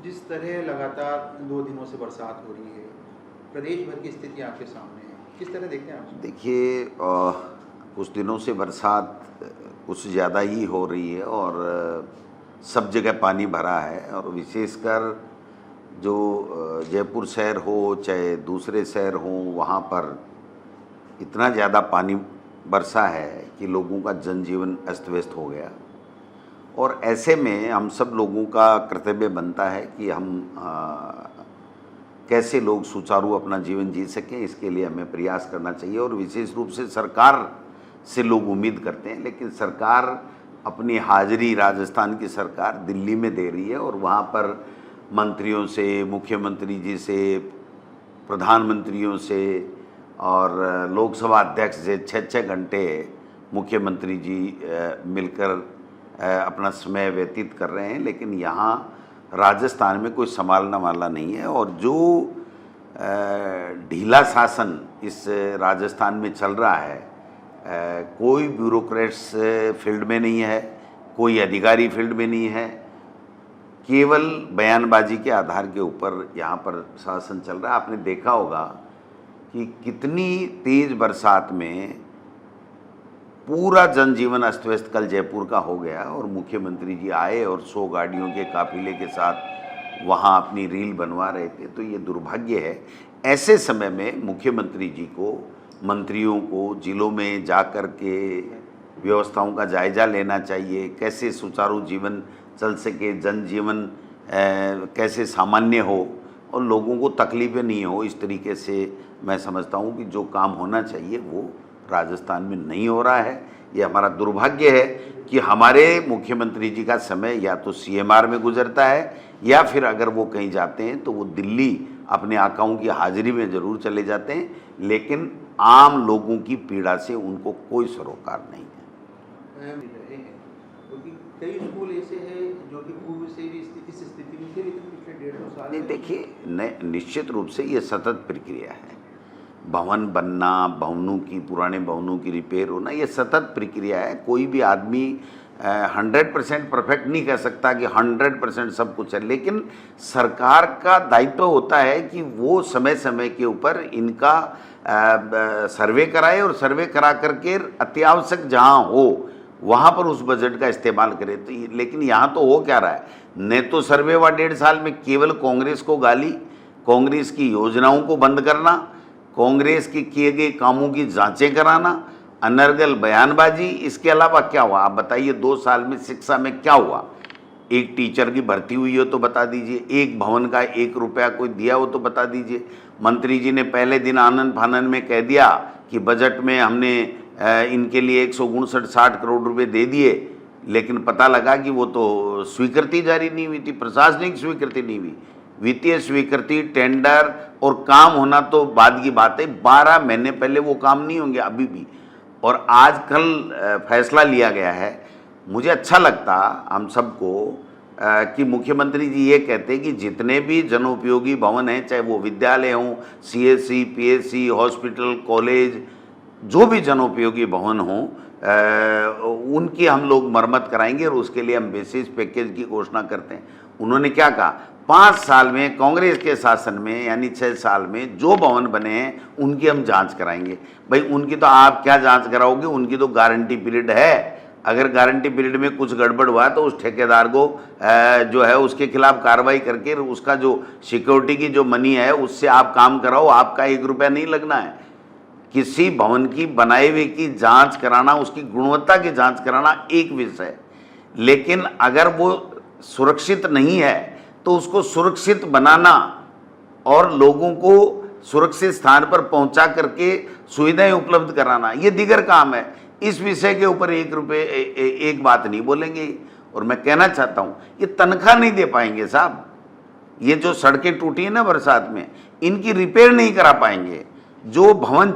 जिस तरह लगातार 2 दिनों से बरसात हो रही है, प्रदेश भर की स्थिति आपके सामने है, किस तरह देखते हैं आप इसको? देखिए, कुछ दिनों से बरसात कुछ ज़्यादा ही हो रही है और सब जगह पानी भरा है। और विशेषकर जो जयपुर शहर हो चाहे दूसरे शहर हों, वहाँ पर इतना ज़्यादा पानी बरसा है कि लोगों का जनजीवन अस्त व्यस्त हो गया। और ऐसे में हम सब लोगों का कर्तव्य बनता है कि हम कैसे लोग सुचारू अपना जीवन जी सकें, इसके लिए हमें प्रयास करना चाहिए। और विशेष रूप से सरकार से लोग उम्मीद करते हैं, लेकिन सरकार अपनी हाजिरी राजस्थान की सरकार दिल्ली में दे रही है और वहाँ पर मंत्रियों से, मुख्यमंत्री जी से, प्रधानमंत्रियों से और लोकसभा अध्यक्ष से 6-6 घंटे मुख्यमंत्री जी मिलकर अपना समय व्यतीत कर रहे हैं। लेकिन यहाँ राजस्थान में कोई संभालने वाला नहीं है और जो ढीला शासन इस राजस्थान में चल रहा है, कोई ब्यूरोक्रेट्स फील्ड में नहीं है, कोई अधिकारी फील्ड में नहीं है, केवल बयानबाजी के आधार के ऊपर यहाँ पर शासन चल रहा है। आपने देखा होगा कि कितनी तेज़ बरसात में पूरा जनजीवन अस्त व्यस्त कल जयपुर का हो गया और मुख्यमंत्री जी आए और 100 गाड़ियों के काफिले के साथ वहाँ अपनी रील बनवा रहे थे। तो ये दुर्भाग्य है। ऐसे समय में मुख्यमंत्री जी को, मंत्रियों को जिलों में जा कर के व्यवस्थाओं का जायजा लेना चाहिए, कैसे सुचारू जीवन चल सके, जनजीवन कैसे सामान्य हो और लोगों को तकलीफें नहीं हो। इस तरीके से मैं समझता हूँ कि जो काम होना चाहिए वो राजस्थान में नहीं हो रहा है। ये हमारा दुर्भाग्य है कि हमारे मुख्यमंत्री जी का समय या तो सीएमआर में गुजरता है या फिर अगर वो कहीं जाते हैं तो वो दिल्ली अपने आकाओं की हाजिरी में ज़रूर चले जाते हैं, लेकिन आम लोगों की पीड़ा से उनको कोई सरोकार नहीं है। क्योंकि कई स्कूल ऐसे हैं जो कि पूर्व से भी इस स्थिति में थे, लेकिन पिछले 1.5-2 साल नहीं, देखिए, निश्चित रूप से ये सतत प्रक्रिया है। भवन बनना, भवनों की, पुराने भवनों की रिपेयर होना, ये सतत प्रक्रिया है। कोई भी आदमी 100% परफेक्ट नहीं कह सकता कि 100% सब कुछ है, लेकिन सरकार का दायित्व होता है कि वो समय समय के ऊपर इनका सर्वे कराए और सर्वे करा करके अत्यावश्यक जहाँ हो वहाँ पर उस बजट का इस्तेमाल करे। तो लेकिन यहाँ तो हो क्या रहा है, न तो सर्वे हुआ 1.5 साल में, केवल कांग्रेस को गाली, कांग्रेस की योजनाओं को बंद करना, कांग्रेस के किए गए कामों की जांचें कराना, अनर्गल बयानबाजी। इसके अलावा क्या हुआ आप बताइए? 2 साल में शिक्षा में क्या हुआ? एक टीचर की भर्ती हुई हो तो बता दीजिए, एक भवन का 1 रुपया कोई दिया हो तो बता दीजिए। मंत्री जी ने पहले दिन आनंद फानन में कह दिया कि बजट में हमने इनके लिए 159-60 करोड़ रुपए दे दिए, लेकिन पता लगा कि वो तो स्वीकृति जारी नहीं हुई थी, प्रशासनिक स्वीकृति नहीं हुई। वित्तीय स्वीकृति, टेंडर और काम होना तो बाद की बात है, 12 महीने पहले वो काम नहीं होंगे अभी भी। और आज कल फैसला लिया गया है। मुझे अच्छा लगता हम सबको कि मुख्यमंत्री जी ये कहते हैं कि जितने भी जनोपयोगी भवन हैं, चाहे वो विद्यालय हों, सीएससी, पीएससी, हॉस्पिटल, कॉलेज, जो भी जनोपयोगी भवन हों, उनकी हम लोग मरम्मत कराएंगे और उसके लिए हम विशेष पैकेज की घोषणा करते हैं। उन्होंने क्या कहा? 5 साल में कांग्रेस के शासन में, यानी 6 साल में जो भवन बने हैं उनकी हम जांच कराएंगे। भाई, उनकी तो आप क्या जांच कराओगे? उनकी तो गारंटी पीरियड है। अगर गारंटी पीरियड में कुछ गड़बड़ हुआ तो उस ठेकेदार को जो है उसके खिलाफ कार्रवाई करके उसका जो सिक्योरिटी की जो मनी है उससे आप काम कराओ, आपका 1 रुपया नहीं लगना है। किसी भवन की बनाए हुए की जांच कराना, उसकी गुणवत्ता की जांच कराना एक विषय है, लेकिन अगर वो सुरक्षित नहीं है तो उसको सुरक्षित बनाना और लोगों को सुरक्षित स्थान पर पहुंचा करके सुविधाएं उपलब्ध कराना, ये दीगर काम है। इस विषय के ऊपर 1 रुपये एक बात नहीं बोलेंगे। और मैं कहना चाहता हूं, ये तनख्वाह नहीं दे पाएंगे साहब। ये जो सड़कें टूटी है ना बरसात में, इनकी रिपेयर नहीं करा पाएंगे। जो भवन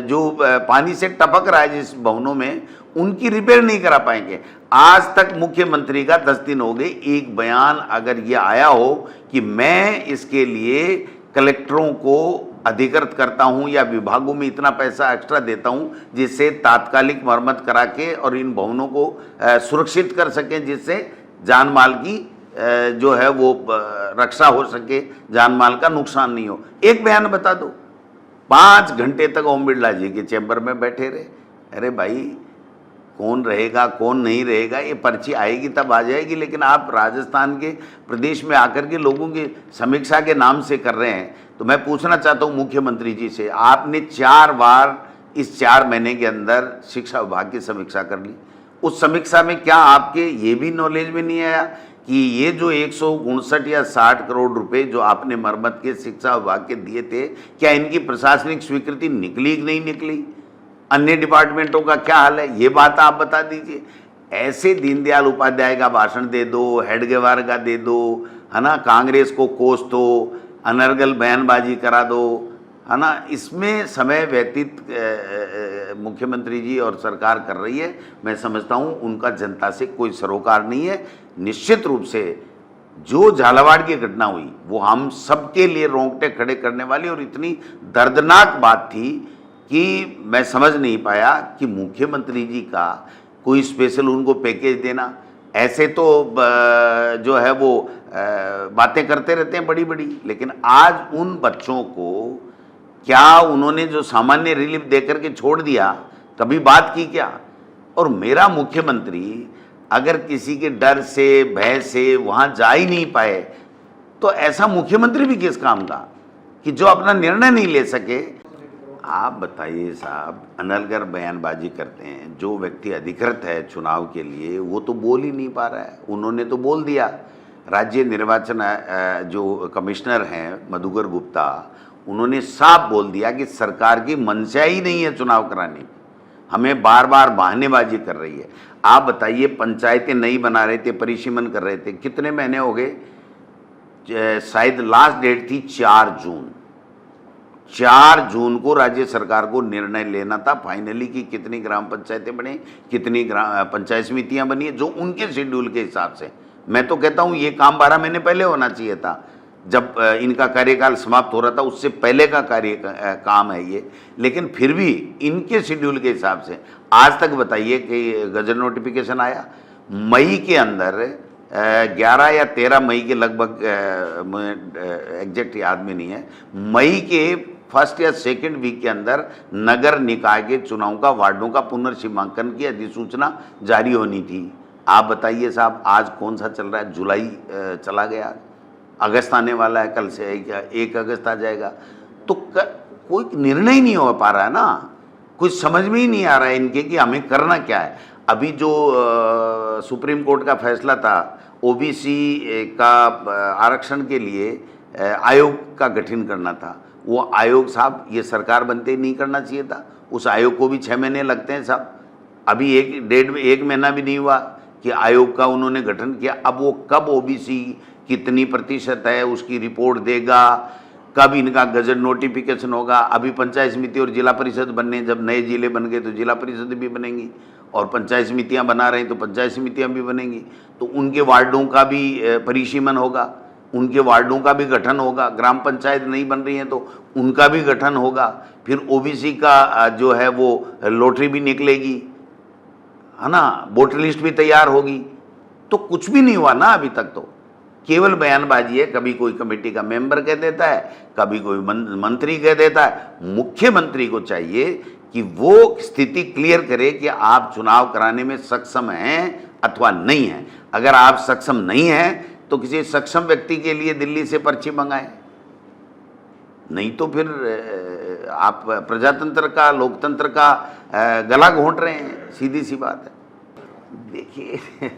जो पानी से टपक रहा है जिस भवनों में, उनकी रिपेयर नहीं करा पाएंगे। आज तक मुख्यमंत्री का 10 दिन हो गए, एक बयान अगर ये आया हो कि मैं इसके लिए कलेक्टरों को अधिकृत करता हूं या विभागों में इतना पैसा एक्स्ट्रा देता हूं जिससे तात्कालिक मरम्मत करा के और इन भवनों को सुरक्षित कर सकें, जिससे जान माल की जो है वो रक्षा हो सके, जान माल का नुकसान नहीं हो। एक बयान बता दो। 5 घंटे तक ओम बिरला जी के चैम्बर में बैठे रहे। अरे भाई, कौन रहेगा कौन नहीं रहेगा, ये पर्ची आएगी तब आ जाएगी, लेकिन आप राजस्थान के प्रदेश में आकर के लोगों की समीक्षा के नाम से कर रहे हैं। तो मैं पूछना चाहता हूँ मुख्यमंत्री जी से, आपने 4 बार इस 4 महीने के अंदर शिक्षा विभाग की समीक्षा कर ली। उस समीक्षा में क्या आपके ये भी नॉलेज में नहीं आया कि ये जो 159 या 60 करोड़ रुपए जो आपने मरम्मत के शिक्षा विभाग के दिए थे, क्या इनकी प्रशासनिक स्वीकृति निकली कि नहीं निकली? अन्य डिपार्टमेंटों का क्या हाल है, ये बात आप बता दीजिए। ऐसे दीनदयाल उपाध्याय का भाषण दे दो, हेडगेवार का दे दो, है ना, कांग्रेस को कोस दो, अनर्गल बयानबाजी करा दो, है ना, इसमें समय व्यतीत मुख्यमंत्री जी और सरकार कर रही है। मैं समझता हूँ उनका जनता से कोई सरोकार नहीं है। निश्चित रूप से जो झालावाड़ की घटना हुई वो हम सबके लिए रोंगटे खड़े करने वाली और इतनी दर्दनाक बात थी कि मैं समझ नहीं पाया कि मुख्यमंत्री जी का कोई स्पेशल उनको पैकेज देना। ऐसे तो जो है वो बातें करते रहते हैं बड़ी बड़ी, लेकिन आज उन बच्चों को क्या उन्होंने जो सामान्य रिलीफ देकर के छोड़ दिया, कभी बात की क्या? और मेरा मुख्यमंत्री अगर किसी के डर से भय से वहाँ जा ही नहीं पाए तो ऐसा मुख्यमंत्री भी किस काम का कि जो अपना निर्णय नहीं ले सके। आप बताइए साहब, अनर्गल बयानबाजी करते हैं। जो व्यक्ति अधिकृत है चुनाव के लिए वो तो बोल ही नहीं पा रहा है। उन्होंने तो बोल दिया। राज्य निर्वाचन जो कमिश्नर हैं मधुकर गुप्ता, उन्होंने साफ बोल दिया कि सरकार की मंशा ही नहीं है चुनाव कराने की, हमें बार बार बहानेबाजी कर रही है। आप बताइए, पंचायतें नहीं बना रहे थे, परिसीमन कर रहे थे, कितने महीने हो गए? शायद लास्ट डेट थी 4 जून। 4 जून को राज्य सरकार को निर्णय लेना था फाइनली कि कितनी ग्राम पंचायतें बने, कितनी पंचायत समितियां बनी है, जो उनके शेड्यूल के हिसाब से। मैं तो कहता हूं ये काम 12 महीने पहले होना चाहिए था, जब इनका कार्यकाल समाप्त हो रहा था, उससे पहले का काम है ये। लेकिन फिर भी इनके शेड्यूल के हिसाब से आज तक बताइए कि गजट नोटिफिकेशन आया मई के अंदर 11 या 13 मई के लगभग, एग्जैक्ट याद में नहीं है, मई के फर्स्ट या सेकंड वीक के अंदर नगर निकाय के चुनाव का वार्डों का पुनर्सीमांकन की अधिसूचना जारी होनी थी। आप बताइए साहब, आज कौन सा चल रहा है? जुलाई चला गया, अगस्त आने वाला है, कल से 1 अगस्त आ जाएगा। तो कोई निर्णय ही नहीं हो पा रहा है ना, कुछ समझ में ही नहीं आ रहा है इनके कि हमें करना क्या है। अभी जो सुप्रीम कोर्ट का फैसला था ओबीसी का आरक्षण के लिए आयोग का गठन करना था, वो आयोग साहब ये सरकार बनते ही नहीं करना चाहिए था। उस आयोग को भी 6 महीने लगते हैं साहब। अभी 1 महीना भी नहीं हुआ कि आयोग का उन्होंने गठन किया। अब वो कब ओबीसी कितनी प्रतिशत है उसकी रिपोर्ट देगा, कब इनका गजट नोटिफिकेशन होगा। अभी पंचायत समिति और जिला परिषद बनने, जब नए जिले बन गए तो जिला परिषद भी बनेंगी, और पंचायत समितियां बना रहे हैं तो पंचायत समितियां भी बनेंगी। तो उनके वार्डों का भी परिसीमन होगा, उनके वार्डों का भी गठन होगा। ग्राम पंचायत नहीं बन रही है तो उनका भी गठन होगा। फिर ओबीसी का जो है वो लॉटरी भी निकलेगी, है ना, वोटर लिस्ट भी तैयार होगी। तो कुछ भी नहीं हुआ ना अभी तक, तो केवल बयानबाजी है। कभी कोई कमेटी का मेंबर कह देता है, कभी कोई मंत्री कह देता है। मुख्यमंत्री को चाहिए कि वो स्थिति क्लियर करे कि आप चुनाव कराने में सक्षम हैं अथवा नहीं हैं। अगर आप सक्षम नहीं हैं तो किसी सक्षम व्यक्ति के लिए दिल्ली से पर्ची मंगाएं, नहीं तो फिर आप प्रजातंत्र का, लोकतंत्र का गला घोंट रहे हैं, सीधी सी बात है। देखिए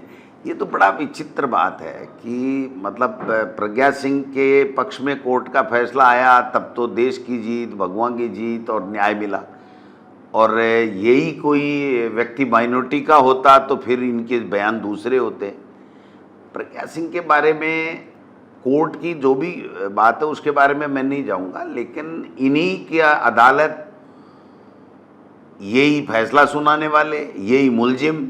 ये तो बड़ा विचित्र बात है कि मतलब प्रज्ञा सिंह के पक्ष में कोर्ट का फैसला आया तब तो देश की जीत, भगवान की जीत और न्याय मिला, और यही कोई व्यक्ति माइनॉरिटी का होता तो फिर इनके बयान दूसरे होते। प्रज्ञा सिंह के बारे में कोर्ट की जो भी बात है उसके बारे में मैं नहीं जाऊंगा, लेकिन इन्हीं की अदालत, यही फैसला सुनाने वाले, यही मुलजिम,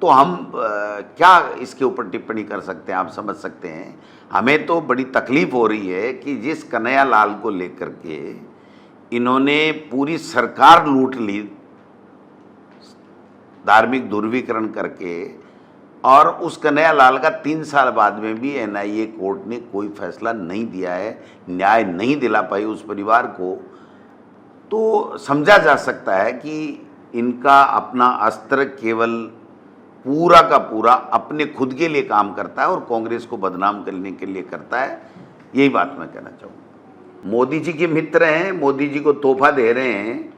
तो हम क्या इसके ऊपर टिप्पणी कर सकते हैं? आप समझ सकते हैं। हमें तो बड़ी तकलीफ हो रही है कि जिस कन्हैया लाल को लेकर के इन्होंने पूरी सरकार लूट ली, धार्मिक ध्रुवीकरण करके और उस कन्हैया लाल का 3 साल बाद में भी एनआईए कोर्ट ने कोई फैसला नहीं दिया है, न्याय नहीं दिला पाई उस परिवार को, तो समझा जा सकता है कि इनका अपना अस्त्र केवल पूरा का पूरा अपने खुद के लिए काम करता है और कांग्रेस को बदनाम करने के लिए करता है। यही बात मैं कहना चाहूँगा। मोदी जी के मित्र हैं, मोदी जी को तोहफा दे रहे हैं।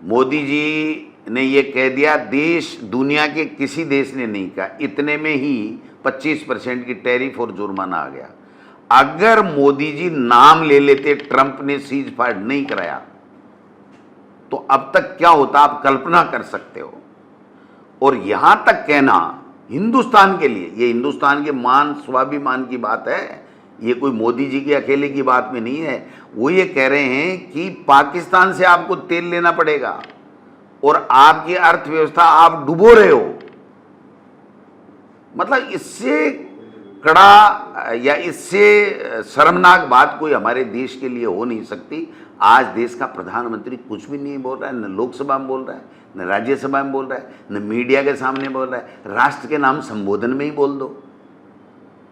मोदी जी ने ये कह दिया, देश दुनिया के किसी देश ने नहीं कहा, इतने में ही 25% की टैरिफ और जुर्माना आ गया। अगर मोदी जी नाम ले लेते ट्रंप ने सीज फायर नहीं कराया तो अब तक क्या होता आप कल्पना कर सकते हो। और यहां तक कहना हिंदुस्तान के लिए, ये हिंदुस्तान के मान स्वाभिमान की बात है, ये कोई मोदी जी के अकेले की बात में नहीं है। वो ये कह रहे हैं कि पाकिस्तान से आपको तेल लेना पड़ेगा और आपकी अर्थव्यवस्था आप डुबो रहे हो। मतलब इससे कड़ा या इससे शर्मनाक बात कोई हमारे देश के लिए हो नहीं सकती। आज देश का प्रधानमंत्री कुछ भी नहीं बोल रहा है, न लोकसभा में बोल रहा है, न राज्यसभा में बोल रहा है, न मीडिया के सामने बोल रहा है। राष्ट्र के नाम संबोधन में ही बोल दो।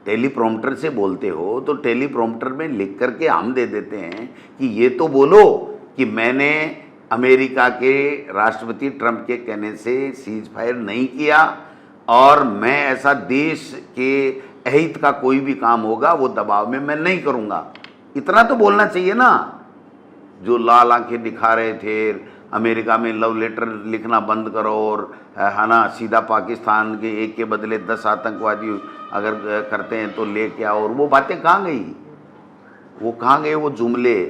टेलीप्रॉम्प्टर से बोलते हो तो टेलीप्रॉम्प्टर में लिख करके हम दे देते हैं कि ये तो बोलो कि मैंने अमेरिका के राष्ट्रपति ट्रंप के कहने से सीज फायर नहीं किया और मैं ऐसा देश के अहित का कोई भी काम होगा वो दबाव में मैं नहीं करूँगा। इतना तो बोलना चाहिए ना। जो लाल आंखें दिखा रहे थे अमेरिका में लव लेटर लिखना बंद करो और है ना सीधा पाकिस्तान के एक के बदले 10 आतंकवादी अगर करते हैं तो ले क्या, और वो बातें कहाँ गई, वो कहाँ गए वो जुमले।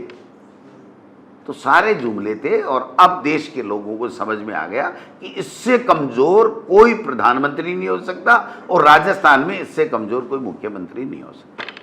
तो सारे जुमले थे और अब देश के लोगों को समझ में आ गया कि इससे कमज़ोर कोई प्रधानमंत्री नहीं हो सकता और राजस्थान में इससे कमज़ोर कोई मुख्यमंत्री नहीं हो सकता।